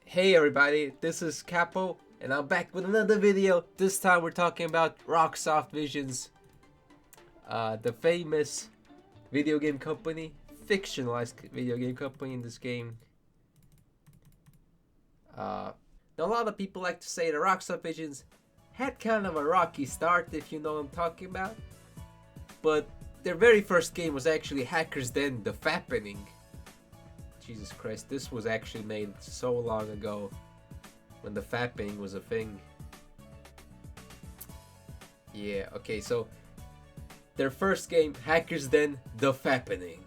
Hey everybody, this is Capo, and I'm back with another video. This time we're talking about Rocksoftvisions, the famous video game company, fictionalized video game company in this game. Now a lot of people like to say that Rocksoftvisions had kind of a rocky start, if you know what I'm talking about. But their very first game was actually Hacker's Den: The Fappening. Jesus Christ, this was actually made so long ago when the fapping was a thing. Yeah, okay, so their first game, Hacker's Den: The Fappening.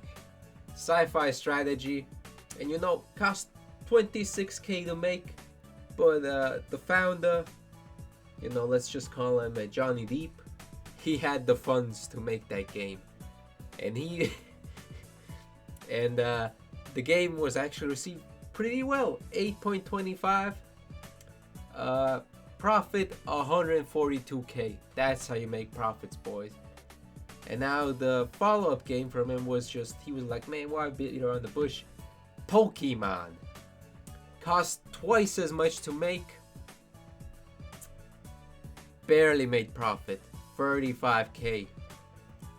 Sci-fi strategy, and cost 26k to make, but the founder, let's just call him Johnny Deep, he had the funds to make that game. And the game was actually received pretty well, 8.25. Profit 142k. That's how you make profits, boys. And now the follow-up game from him was just, he was like, man, why beat around the bush? Pokemon. Cost twice as much to make. Barely made profit, 35k.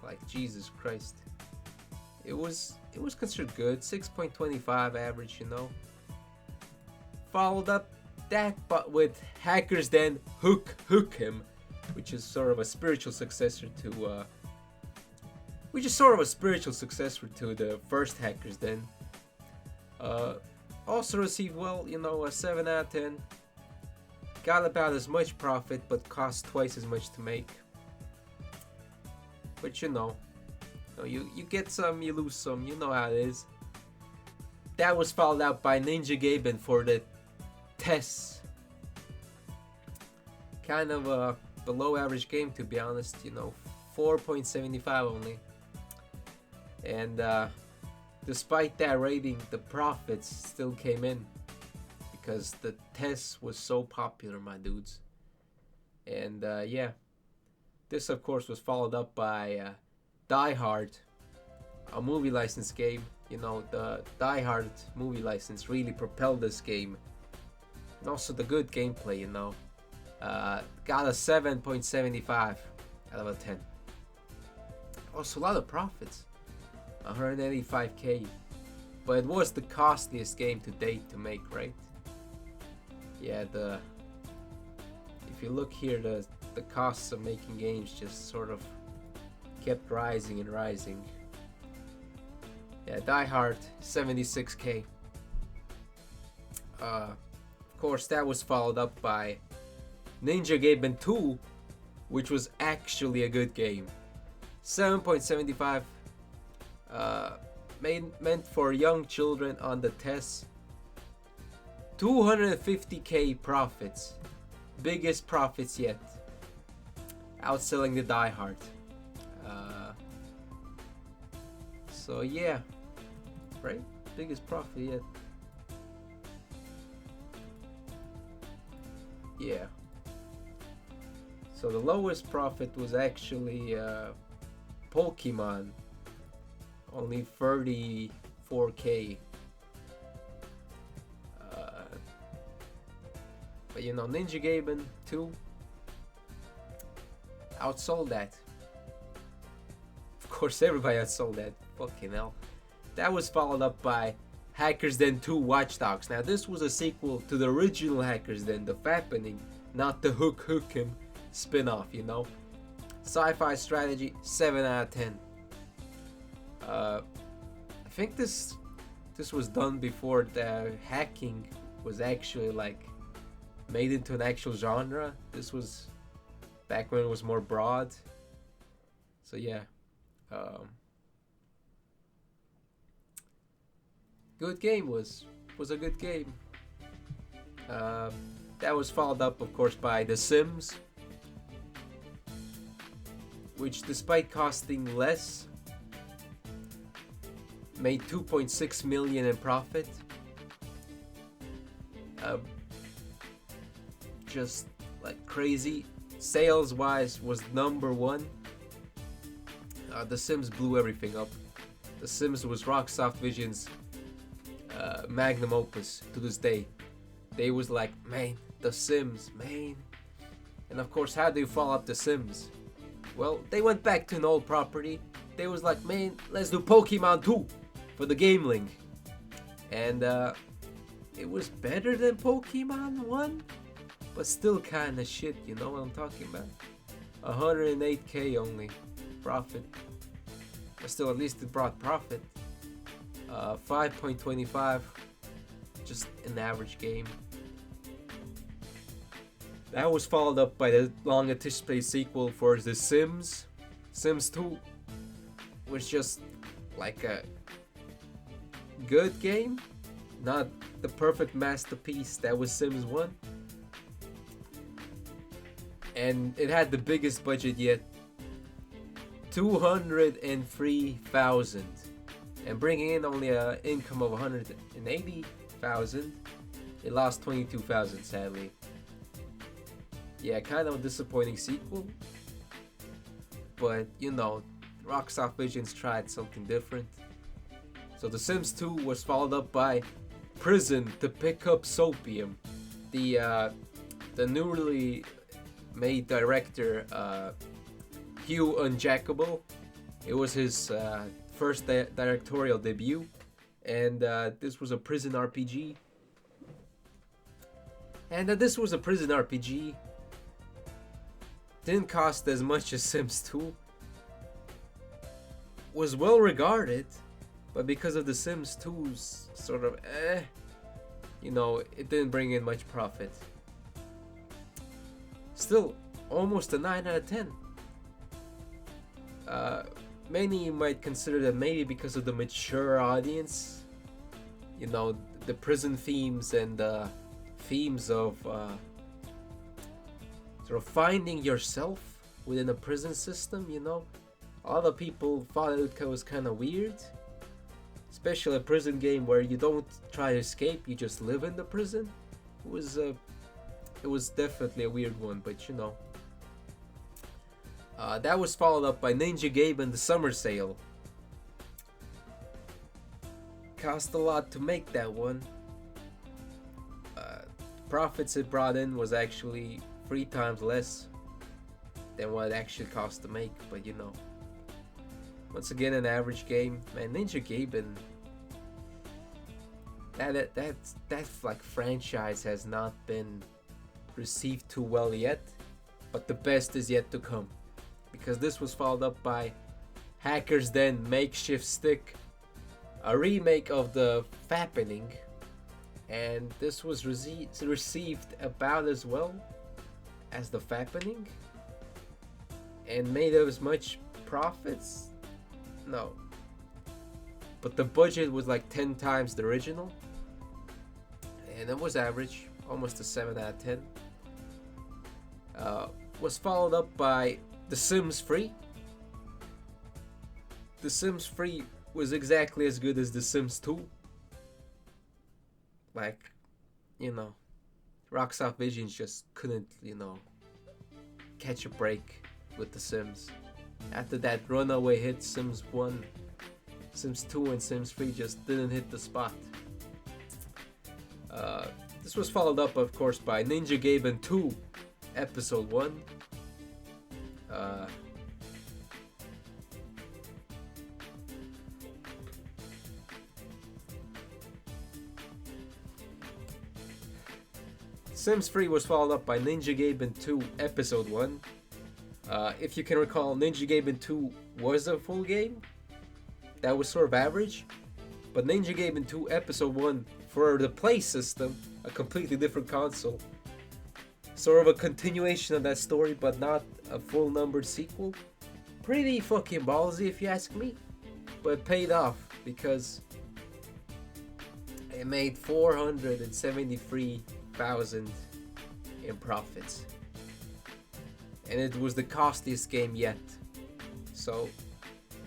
Like, Jesus Christ. It was considered good, 6.25 average, Followed up that, but with Hacker's Den Hook 'em, which is sort of a spiritual successor to the first Hacker's Den. Also received well, a 7 out of 10. Got about as much profit, but cost twice as much to make. But you get some, you lose some, you know how it is. That was followed out by Ninja Gaiden for the TES. Kind of a below average game, to be honest, 4.75 only. And despite that rating, the profits still came in because the TES was so popular, my dudes. And yeah, this of course was followed up by Die Hard, a movie license game. The Die Hard movie license really propelled this game. And also the good gameplay, got a 7.75 out of a 10. Also a lot of profits, 185k. But it was the costliest game to date to make, right? Yeah, if you look here, the costs of making games just sort of kept rising and rising. Yeah, Die Hard, 76k. Of course, that was followed up by Ninja Gaiden 2, which was actually a good game. 7.75, meant for young children on the TES. 250k profits, biggest profits yet, outselling the Die Hard. So yeah, right? Biggest profit yet. Yeah. So the lowest profit was actually Pokemon, only 34k. But Ninja Gaiden 2 outsold that. Of course, everybody outsold that. Fucking hell. That was followed up by Hacker's Den 2 Watch Dogs. Now, this was a sequel to the original Hacker's Den, The Fappening, not the Hook 'em spin-off, Sci-fi strategy, 7 out of 10. I think this was done before the hacking was actually made into an actual genre. This was back when it was more broad. So yeah. Good game, was a good game. That was followed up, of course, by The Sims, which, despite costing less, made 2.6 million in profit. Just like crazy. Sales wise, was number one. The Sims blew everything up. The Sims was Rocksoftvisions' magnum opus to this day. They was like, man, The Sims, man. And of course, how do you follow up The Sims? Well, they went back to an old property. They was like, man, let's do Pokemon 2 for the Game Link. And it was better than Pokemon 1, but still kinda shit, you know what I'm talking about? 108k only profit. But still, at least it brought profit. 5.25, just an average game. That was followed up by the long anticipated sequel for The Sims. Sims 2 was just like a good game, not the perfect masterpiece that was Sims 1. And it had the biggest budget yet, 203,000, and bringing in only an income of 180,000. It lost 22,000 sadly. Yeah, kind of a disappointing sequel, but you know, Rocksoftvisions tried something different. So The Sims 2 was followed up by Prison to Pick Up Soapium. The newly made director Hugh Unjackable. It was his first directorial debut, and this was a prison RPG. And this was a prison RPG. Didn't cost as much as Sims 2. Was well regarded, but because of the Sims 2's sort of you know, it didn't bring in much profit. Still, almost a 9 out of 10. Many might consider that maybe because of the mature audience, you know, the prison themes and themes of sort of finding yourself within a prison system, you know. A lot of people thought it was kind of weird, especially a prison game where you don't try to escape, you just live in the prison. It was definitely a weird one, but you know. That was followed up by Ninja Gaiden the Summer Sale. Cost a lot to make that one. Profits it brought in was actually 3 times less than what it actually cost to make, but you know. Once again, an average game. Man, Ninja Gaiden, that like franchise has not been received too well yet, but the best is yet to come, because this was followed up by Hacker's Den Makeshift Stick, a remake of the Fappening, and this was received about as well as the Fappening, and made as much profits. No, but the budget was like 10 times the original, and it was average, almost a 7 out of 10. Was followed up by The Sims 3. The Sims 3 was exactly as good as The Sims 2. Like, you know, Rocksoftvisions just couldn't, you know, catch a break with The Sims. After that runaway hit Sims 1, Sims 2 and Sims 3 just didn't hit the spot. This was followed up, of course, by Ninja Gaiden 2 Episode 1. Sims 3 was followed up by Ninja Gaiden 2 Episode 1. If you can recall, Ninja Gaiden 2 was a full game that was sort of average, but Ninja Gaiden 2 Episode 1 for the Play system, a completely different console, sort of a continuation of that story, but not a full numbered sequel. Pretty fucking ballsy if you ask me, but it paid off because it made 473,000 in profits, and it was the costliest game yet, so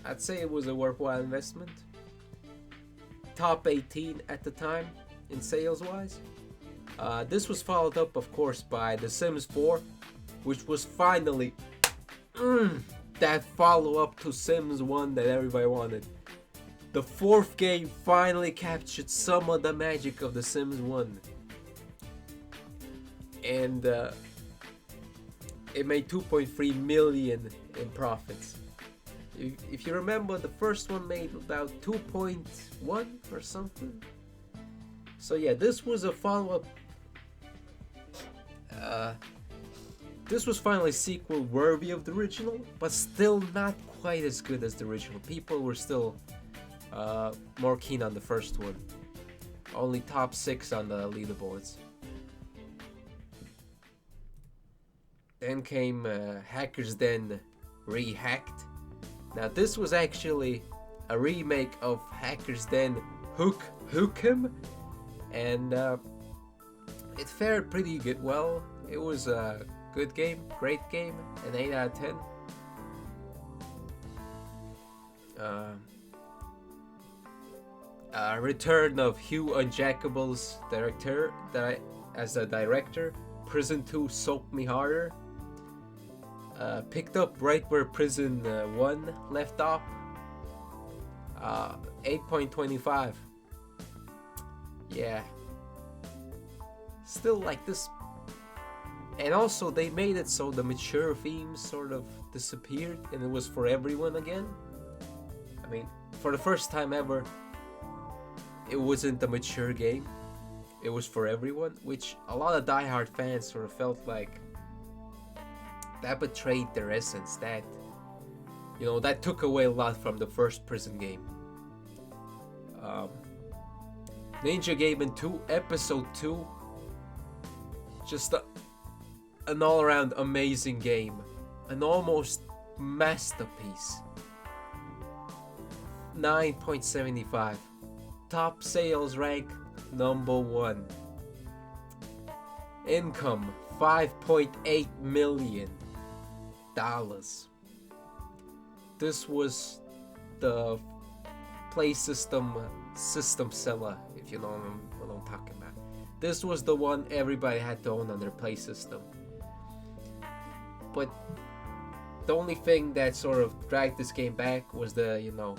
I'd say it was a worthwhile investment. Top 18 at the time in sales wise. This was followed up, of course, by The Sims 4, which was finally that follow-up to Sims 1 that everybody wanted. the fourth game finally captured some of the magic of The Sims 1. And it made 2.3 million in profits. If you remember, the first one made about 2.1 or something. So yeah, this was a follow-up. This was finally a sequel worthy of the original, but still not quite as good as the original. People were still more keen on the first one. Only top 6 on the leaderboards. Then came Hacker's Den Rehacked. Now this was actually a remake of Hacker's Den Hook'em, and it fared pretty good. Well, it was a good game, great game, an 8 out of 10. Return of Hugh Unjackable's director as a director. Prison 2 Soaked Me Harder. Picked up right where Prison 1 left off. 8.25. Yeah. Still like this. And also they made it so the mature themes sort of disappeared and it was for everyone again. I mean, for the first time ever, it wasn't a mature game. It was for everyone, which a lot of diehard fans sort of felt like that betrayed their essence. That, you know, that took away a lot from the first Prison game. Ninja Gaiden 2 Episode 2, just an all-around amazing game, an almost masterpiece. 9.75, top sales rank number 1. Income $5.8 million. This was the Play system seller, if you know what I'm talking about. This was the one everybody had to own on their Play system. But the only thing that sort of dragged this game back was the, you know,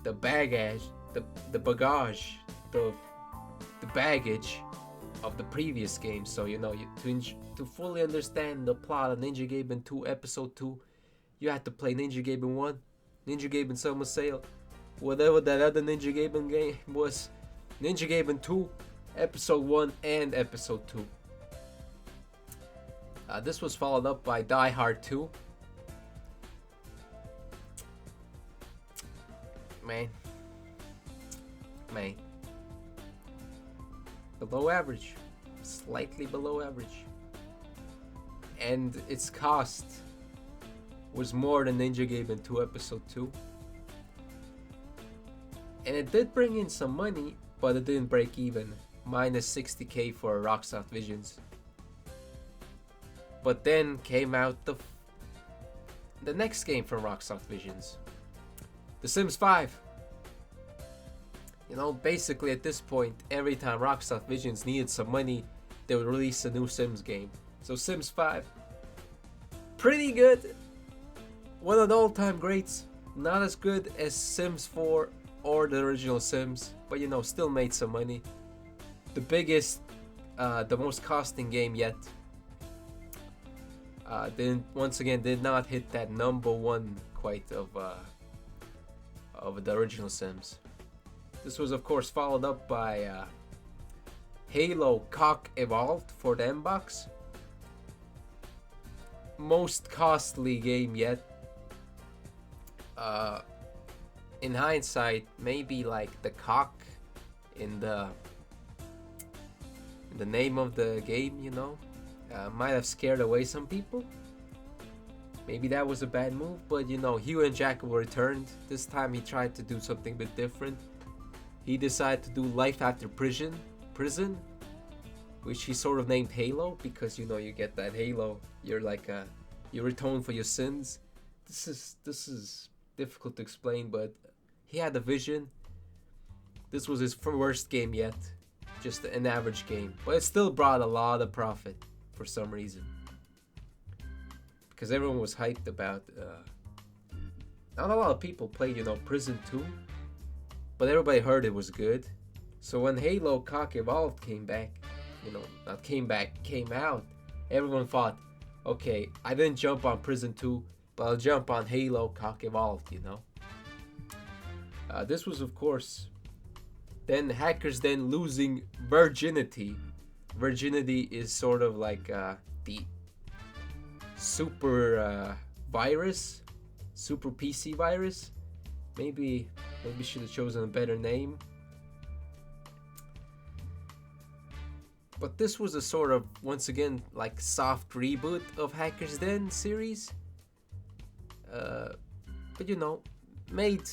the baggage, the baggage of the previous game. So, you know, to fully understand the plot of Ninja Gaiden 2 Episode 2, you had to play Ninja Gaiden 1, Ninja Gaiden Summer Sale, whatever that other Ninja Gaiden game was, Ninja Gaiden 2, Episode 1, and Episode 2. This was followed up by Die Hard 2. Man. Below average. Slightly below average. And its cost was more than Ninja Gaiden 2 Episode 2. And it did bring in some money, but it didn't break even. Minus 60k for Rocksoftvisions. But then came out the next game from Rocksoftvisions, The Sims 5. You know, basically at this point, every time Rocksoftvisions needed some money, they would release a new Sims game. So Sims 5, pretty good. One of the all-time greats. Not as good as Sims 4 or the original Sims, but you know, still made some money. The biggest, the most costing game yet. Once again did not hit that number 1 quite of the original Sims. This was of course followed up by Halo Cock Evolved for the Mbox. Most costly game yet. In hindsight, maybe like the cock in the name of the game, you know, might have scared away some people. Maybe that was a bad move, but you know, Hugh Unjackable returned. This time he tried to do something a bit different. He decided to do Life After Prison, which he sort of named Halo, because you know, you get that Halo, you're like you atone for your sins. This is difficult to explain, but he had a vision. This was his worst game yet, just an average game, but it still brought a lot of profit for some reason, because everyone was hyped about. Not a lot of people played, you know, Prison 2, but everybody heard it was good. So when Halo Cock Evolved came back, not came back, came out, everyone thought, okay, I didn't jump on Prison 2, but I'll jump on Halo Cock Evolved. This was, of course, then hackers then losing virginity. Virginity is sort of like the super virus, super PC virus. Maybe should have chosen a better name. But this was a sort of, once again, like soft reboot of Hackers Den series. But made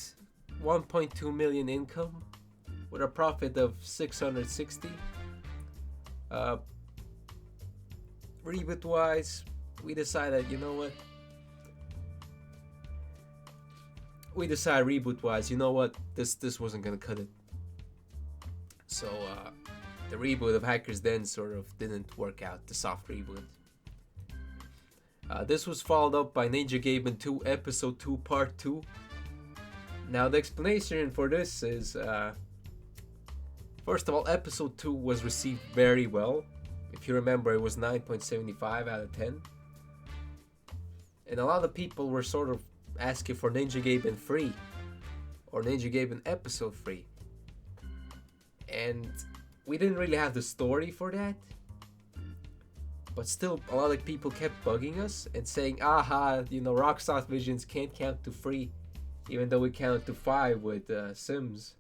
1.2 million income with a profit of 660. Reboot wise, we decided, this wasn't gonna cut it. So the reboot of Hackers Den sort of didn't work out, the soft reboot. This was followed up by Ninja Gaiden 2 Episode 2 Part 2. Now the explanation for this is, first of all, Episode 2 was received very well. If you remember, it was 9.75 out of 10. And a lot of people were sort of asking for Ninja Gaiden free, or Ninja Gaiden Episode free. And we didn't really have the story for that. But still, a lot of people kept bugging us and saying, Rocksoftvisions can't count to free, even though we counted to 5 with Sims.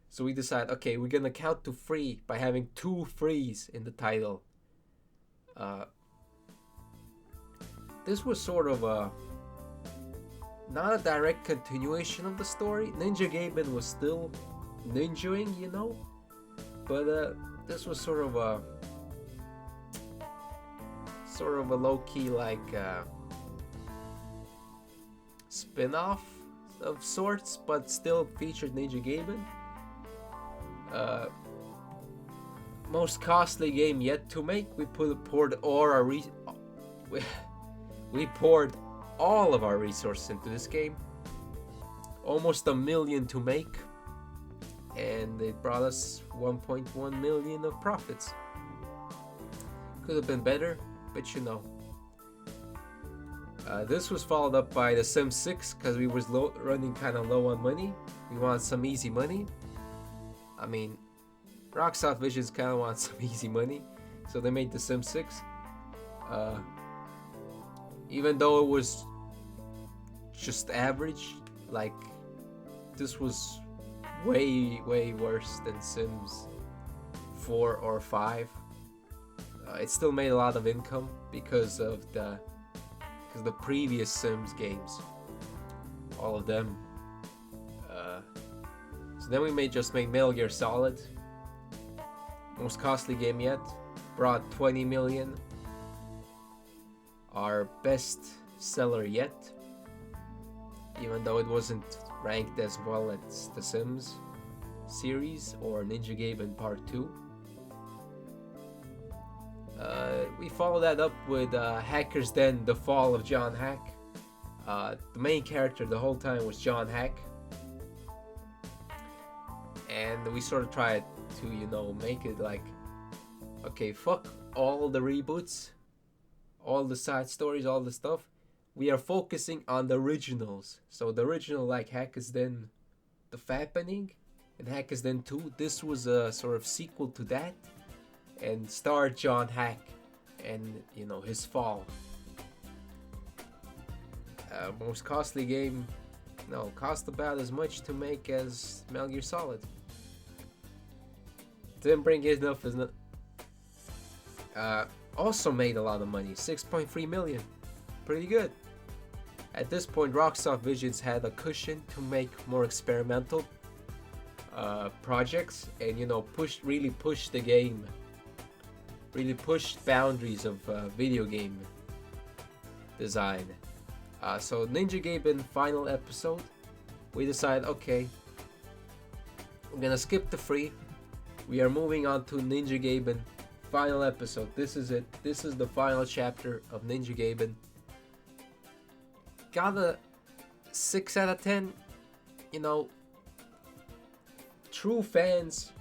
So we decided, okay, we're gonna count to free by having 2 frees in the title. This was sort of not a direct continuation of the story. Ninja Gaiden was still ninjaing, but this was sort of a low-key spin-off of sorts, but still featured Ninja Gaiden. Most costly game yet to make. We poured all of our resources into this game. Almost $1 million to make, and it brought us 1.1 million of profits. Could have been better, but this was followed up by The Sims 6 because we was running kind of low on money. We wanted some easy money. I mean, Rocksoftvisions kind of want some easy money, so they made The Sims 6. Even though it was just average, this was way worse than Sims 4 or 5. It still made a lot of income because the previous Sims games, all of them. So then we just made Metal Gear Solid, most costly game yet, brought 20 million. Our best seller yet, even though it wasn't ranked as well as The Sims series or Ninja Gaiden Part 2. We followed that up with Hackers Den: The Fall of John Hack. The main character the whole time was John Hack, and we sort of tried to make it like, okay, fuck all the reboots, all the side stories, all the stuff. We are focusing on the originals. So the original, like Hackers Den: The Fappening and Hackers Den 2, this was a sort of sequel to that, and starred John Hack and his fall. Most costly game, cost about as much to make as Metal Gear Solid. Didn't bring enough as also made a lot of money, 6.3 million. Pretty good. At this point, Rocksoftvisions had a cushion to make more experimental projects and really push the game, really pushed boundaries of video game design. So Ninja Gaiden final episode, we decided, okay, we're gonna skip the free. We are moving on to Ninja Gaiden final episode. This is it. This is the final chapter of Ninja Gaiden. Got a 6 out of 10. true fans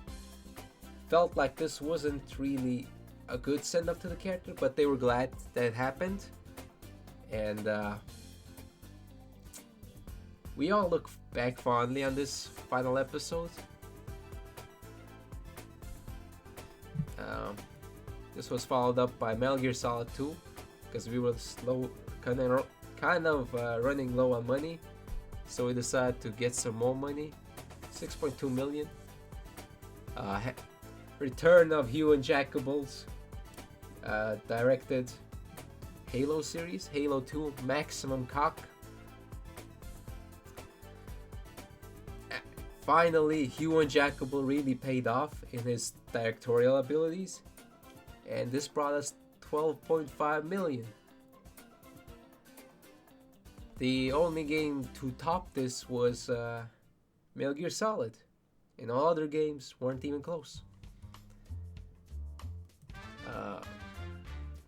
felt like this wasn't really a good send-up to the character, but they were glad that it happened. And we all look back fondly on this final episode. This was followed up by Metal Gear Solid 2, because we were kind of running low on money, so we decided to get some more money, 6.2 million. Return of Hugh and Jacobals, directed Halo series, Halo 2, Maximum Cock. Finally, Hugh and Jacobal really paid off in his directorial abilities, and this brought us 12.5 million. The only game to top this was Metal Gear Solid, and all other games weren't even close.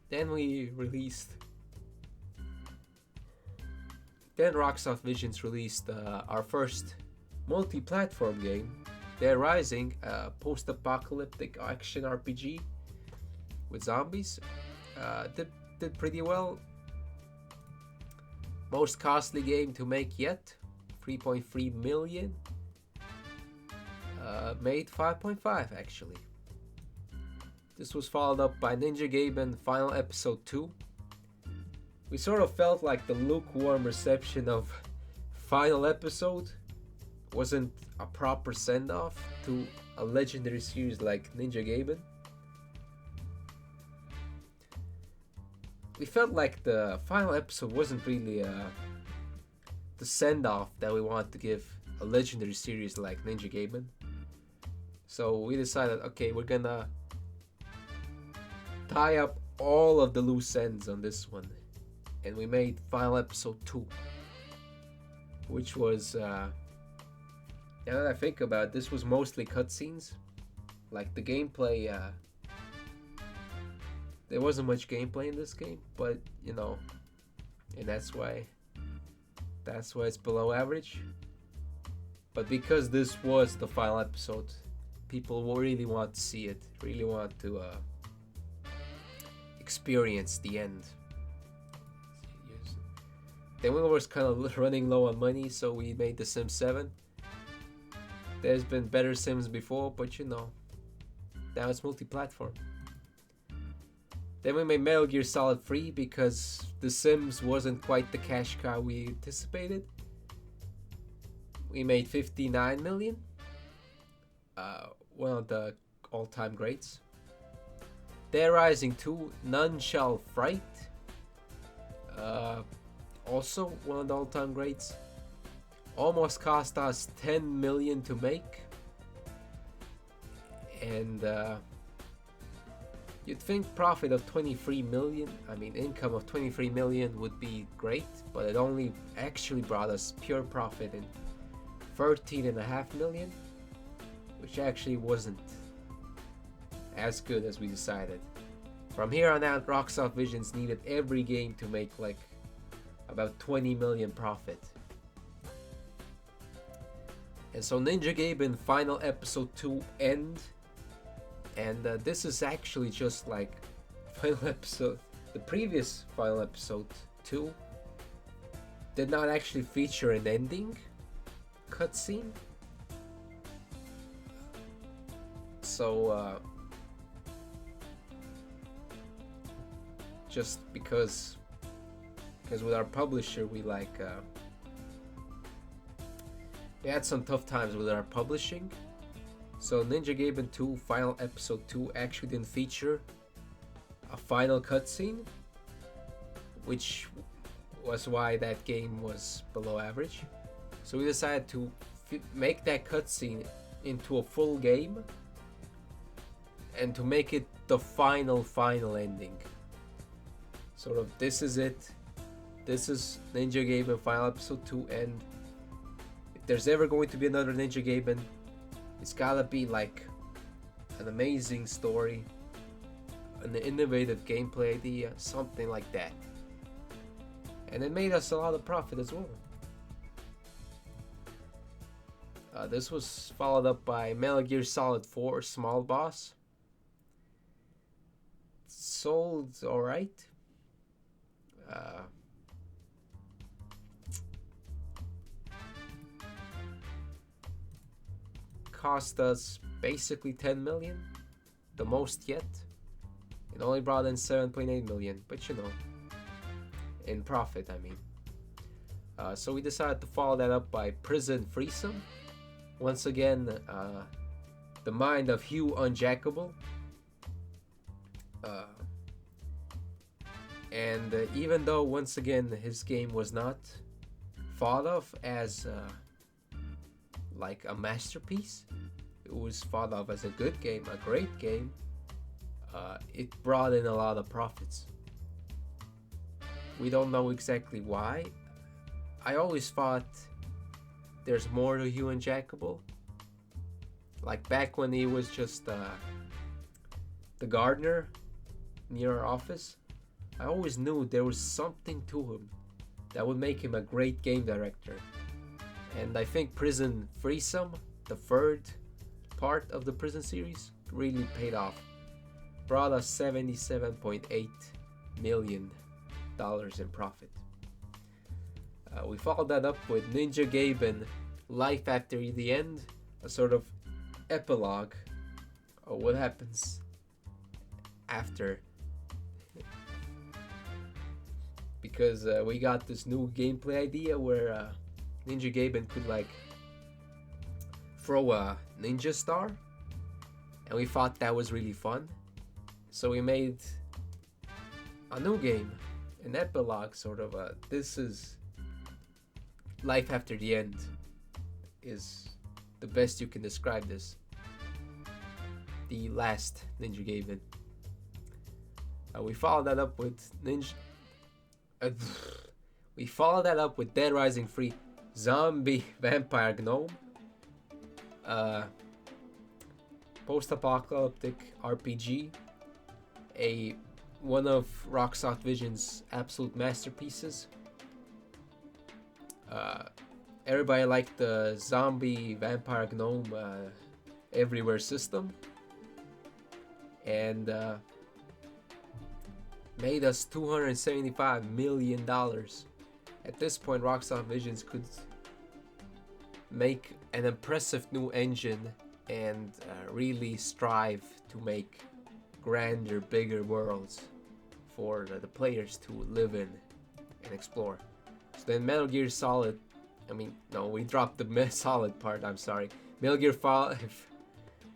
Then Rocksoftvisions released our first multi-platform game, Dead Rising, a post-apocalyptic action RPG with zombies. Did pretty well. Most costly game to make yet, 3.3 million. Made 5.5 actually. This was followed up by Ninja Gaiden Final Episode 2. We sort of felt like the lukewarm reception of Final Episode wasn't a proper send-off to a legendary series like Ninja Gaiden. We felt like the final episode wasn't really the send-off that we wanted to give a legendary series like Ninja Gaiden. So we decided, okay, we're gonna tie up all of the loose ends on this one, and we made Final Episode 2, which was, now that I think about it, this was mostly cutscenes. Like the gameplay, there wasn't much gameplay in this game, but you know, and that's why it's below average. But because this was the final episode, people will really want to see it, really want to experience the end. Then we was kind of running low on money, so we made The Sims 7. There's been better Sims before, but you know, now it's multi-platform. Then we made Metal Gear Solid 3 because The Sims wasn't quite the cash cow we anticipated. We made 59 million. One of the all-time greats. Dead Rising 2, None Shall Fright. Also one of the all-time greats. Almost cost us 10 million to make. And you'd think profit of 23 million, I mean income of 23 million would be great, but it only actually brought us pure profit in 13.5 million, which actually wasn't as good as we decided. From here on out, Rocksoftvisions needed every game to make like about 20 million profit. And so Ninja Gaiden Final Episode 2 end. And this is actually just like final episode. The previous Final Episode 2 did not actually feature an ending cutscene. So just because with our publisher we had some tough times with our publishing. So Ninja Gaiden 2 Final Episode 2 actually didn't feature a final cutscene, which was why that game was below average. So we decided to make that cutscene into a full game and to make it the final ending. Sort of, this is it. This is Ninja Gaiden Final Episode 2 end. If there's ever going to be another Ninja Gaiden, it's gotta be like an amazing story, an innovative gameplay idea, something like that. And it made us a lot of profit as well. This was followed up by Metal Gear Solid 4 Small Boss. Sold alright. Cost us basically 10 million, the most yet. It only brought in 7.8 million, but you know, in profit, I mean. So we decided to follow that up by Prison Threesome. Once again, the mind of Hugh Unjackable. And even though once again his game was not thought of as like a masterpiece, it was thought of as a good game, a great game. It brought in a lot of profits. We don't know exactly why. I always thought there's more to Hugh Unjackable. Like back when he was just the gardener near our office, I always knew there was something to him that would make him a great game director. And I think Prison Threesome, the third part of the Prison series, really paid off. Brought us $77.8 million in profit. We followed that up with Ninja Gaiden Life After the End, a sort of epilogue of what happens after. Because we got this new gameplay idea where Ninja Gaiden could like throw a ninja star, and we thought that was really fun. So we made a new game, an epilogue sort of. This is Life After the End is the best you can describe this. The last Ninja Gaiden. We followed that up with we followed that up with Dead Rising 3 Zombie Vampire Gnome. Post-apocalyptic RPG. One of Rocksoftvisions' absolute masterpieces. Everybody liked the Zombie Vampire Gnome everywhere system. And made us $275 million. At this point, Rocksoftvisions could make an impressive new engine and really strive to make grander, bigger worlds for the players to live in and explore. So then Metal Gear Solid, we dropped the Solid part, I'm sorry. Metal Gear 5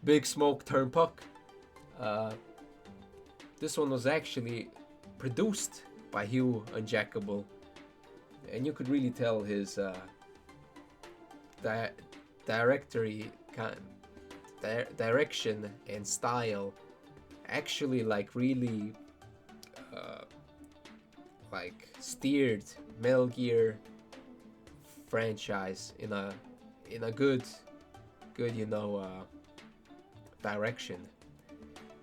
Big Smoke Turnpuck. This one was actually produced by Hugh Unjackable, and you could really tell his direction and style actually really steered Metal Gear franchise in a good direction.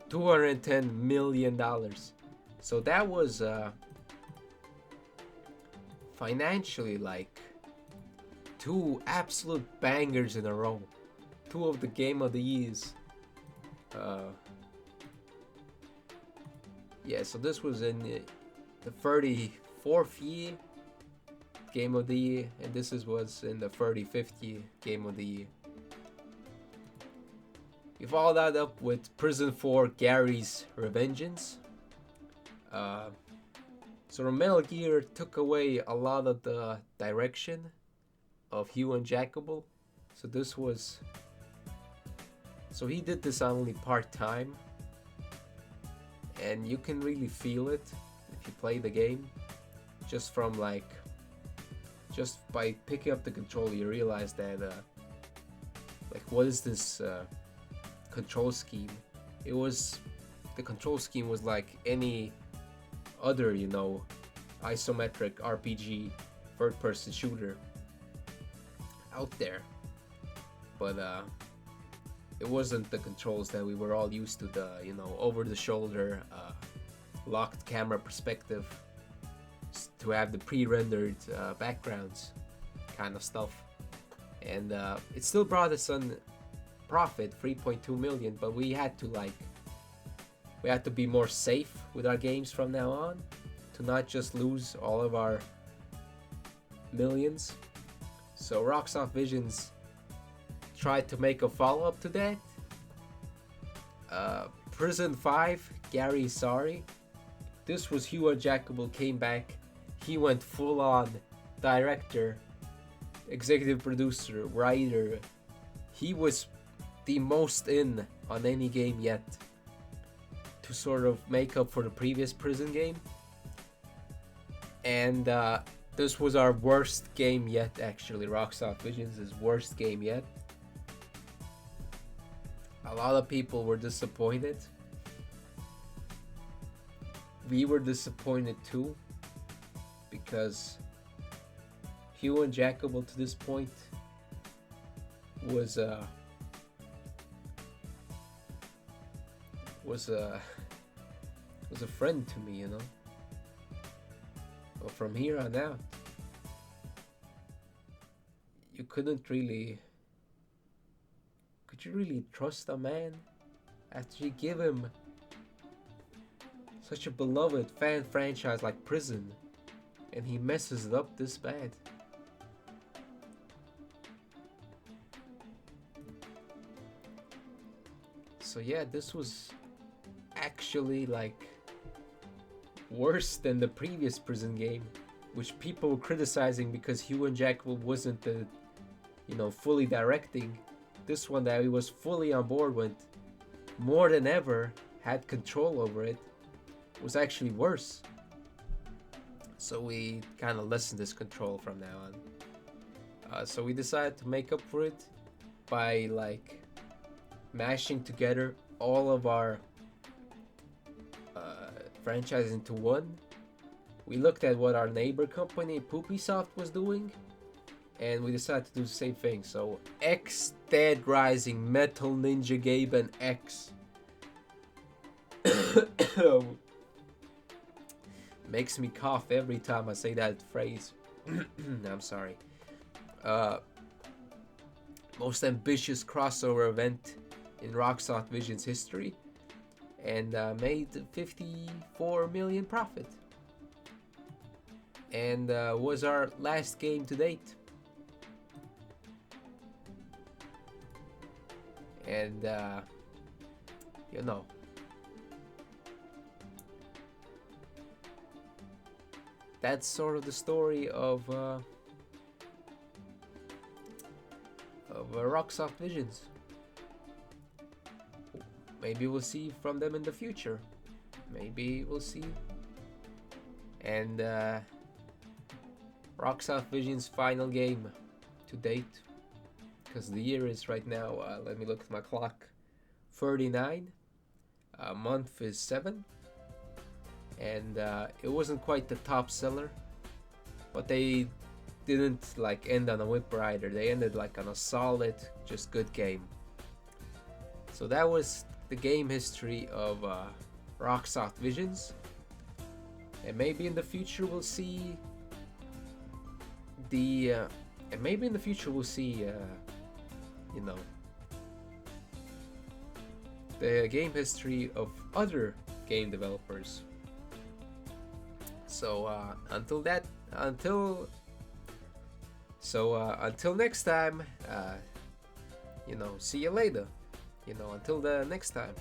$210 million. So that was financially two absolute bangers in a row. Two of the Game of the Years. So this was in the 34th year Game of the Year, and this was in the 35th year Game of the Year. We followed that up with Prison 4 Gary's Revengeance. So Metal Gear took away a lot of the direction of Hugh Unjackable. So he did this only part-time, and you can really feel it if you play the game. Just by picking up the controller, you realize that what is this control scheme? The control scheme was like any other, isometric RPG third-person shooter out there, but it wasn't the controls that we were all used to, the over-the-shoulder locked camera perspective, to have the pre-rendered backgrounds kind of stuff. and it still brought us on profit, 3.2 million, but we had to be more safe with our games from now on, to not just lose all of our millions. So Rocksoftvisions tried to make a follow-up to that. Prison 5, Gary Sorry. This was Hugh Jackable came back. He went full on director, executive producer, writer. He was the most in on any game yet, to sort of make up for the previous prison game. And this was our worst game yet, actually. Rocksoftvisions' worst game yet. A lot of people were disappointed. We were disappointed too, because Hugh and Jackable to this point was a friend to me, you know. Well, from here on out, you couldn't really. Could you really trust a man after you give him such a beloved fan franchise like Prison, and he messes it up this bad? So yeah, this was actually like worse than the previous Prison game, which people were criticizing because Hugh and Jackal wasn't the, fully directing. This one that he was fully on board with, more than ever, had control over it, was actually worse. So we kind of lessened this control from now on. So we decided to make up for it by mashing together all of our franchises into one. We looked at what our neighbor company Poopysoft was doing, and we decided to do the same thing. So X, Dead Rising, Metal Ninja Gaben X. Makes me cough every time I say that phrase. I'm sorry. Most ambitious crossover event in Rocksoftvisions history, and made 54 million profit, and was our last game to date. And that's sort of the story of Rocksoftvisions. Maybe we'll see from them in the future. Maybe we'll see. And Rocksoftvisions' final game to date, because the year is right now, let me look at my clock, 39. Month is 7. And it wasn't quite the top seller, but they didn't end on a whimper either. They ended on a solid, just good game. So that was the game history of Rocksoftvisions, and maybe in the future we'll see the game history of other game developers. So until next time, see you later. Until the next time,